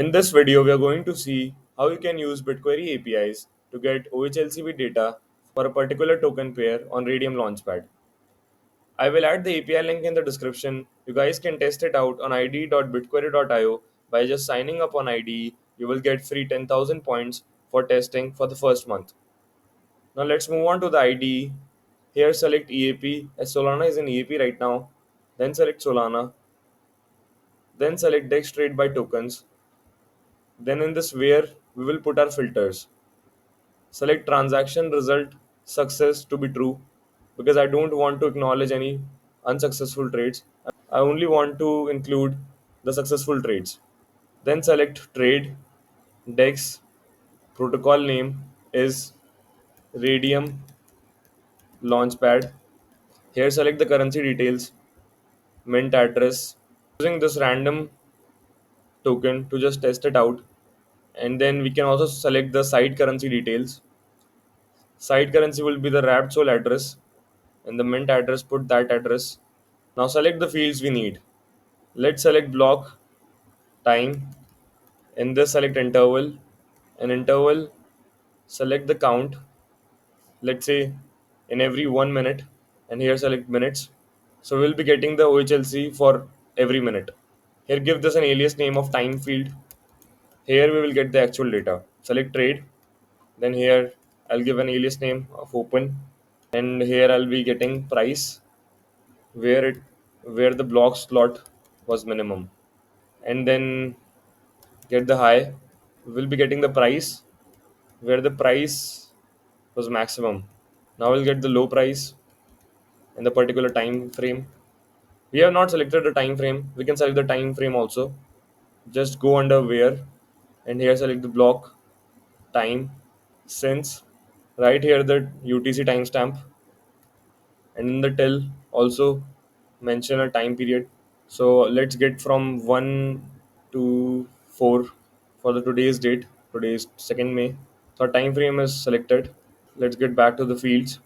In this video, we are going to see how you can use BitQuery APIs to get OHLCV data for a particular token pair on Radium Launchpad. I will add the API link in the description. You guys can test it out on ide.bitquery.io. By just signing up on IDE, you will get free 10,000 points for testing for the first month. Now let's move on to the IDE. Here select EAP as Solana is in EAP right now. Then select Solana. Then select DEX trade by tokens. Then in this where we will put our filters. Select transaction result success to be true because I don't want to acknowledge any unsuccessful trades. I only want to include the successful trades. Then select trade, DEX, protocol name is Radium Launchpad. Here select the currency details, mint address. Using this random token to just test it out. And then we can also select the side currency details. Side currency will be the wrapped sol address and the mint address put that address. Now select the fields we need. Let's select block, time. In this select interval. In interval select the count. Let's say in every 1 minute and here select minutes. So we'll be getting the OHLC for every minute. Here give this an alias name of time field. Here we will get the actual data. Select trade. Then here I'll give an alias name of open and here I'll be getting price where it where the block slot was minimum and then get the high. We'll be getting the price where the price was maximum. Now we'll get the low price in the particular time frame. We have not selected the time frame. We can select the time frame also. Just go under where and here select the block time since right here the UTC timestamp and in the till also mention a time period. So let's get from 1 to 4 for the today's date. Today is 2nd May. So our time frame is selected. Let's get back to the fields.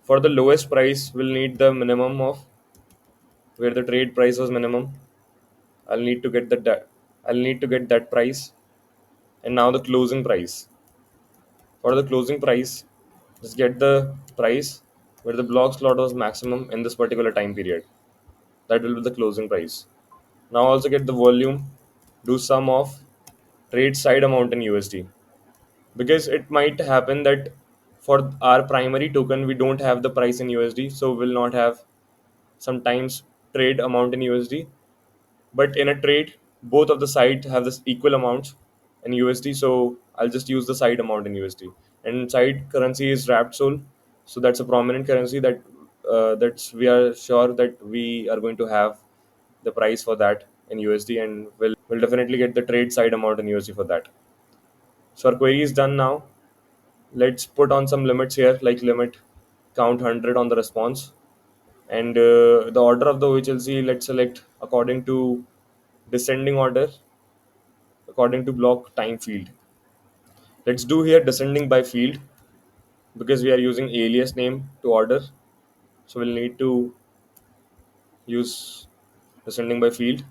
For the lowest price, we'll need the minimum of where the trade price was minimum. I'll need to get I'll need to get that price. And now the closing price. For the closing price, just get the price where the block slot was maximum in this particular time period. That will be the closing price. Now also get the volume, do sum of trade side amount in USD because it might happen that for our primary token we don't have the price in USD, so we'll not have sometimes trade amount in USD. But in a trade, both of the sides have this equal amounts in USD, so I'll just use the side amount in USD. And side currency is wrapped sol, so that's a prominent currency that's we are sure that we are going to have the price for that in USD, and we'll definitely get the trade side amount in USD for that. So our query is done now. Let's put on some limits here, like limit count 100 on the response, and the order of the OHLC. Let's select according to descending order according to block time field. Let's do here descending by field because we are using alias name to order. So we'll need to use descending by field,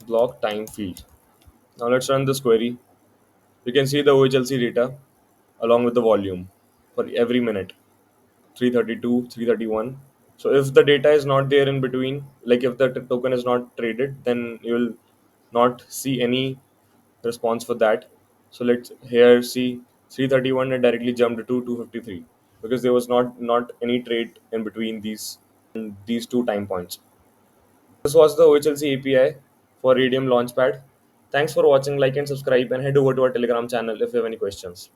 block time field. Now let's run this query. You can see the OHLC data along with the volume for every minute 332, 331. So if the data is not there in between, like if the token is not traded, then you will not see any response for that. So let's here see 331 and directly jumped to 253 because there was not any trade in between these two time points. This was the OHLC API for Radium Launchpad. Thanks for watching. Like and subscribe and head over to our Telegram channel if you have any questions.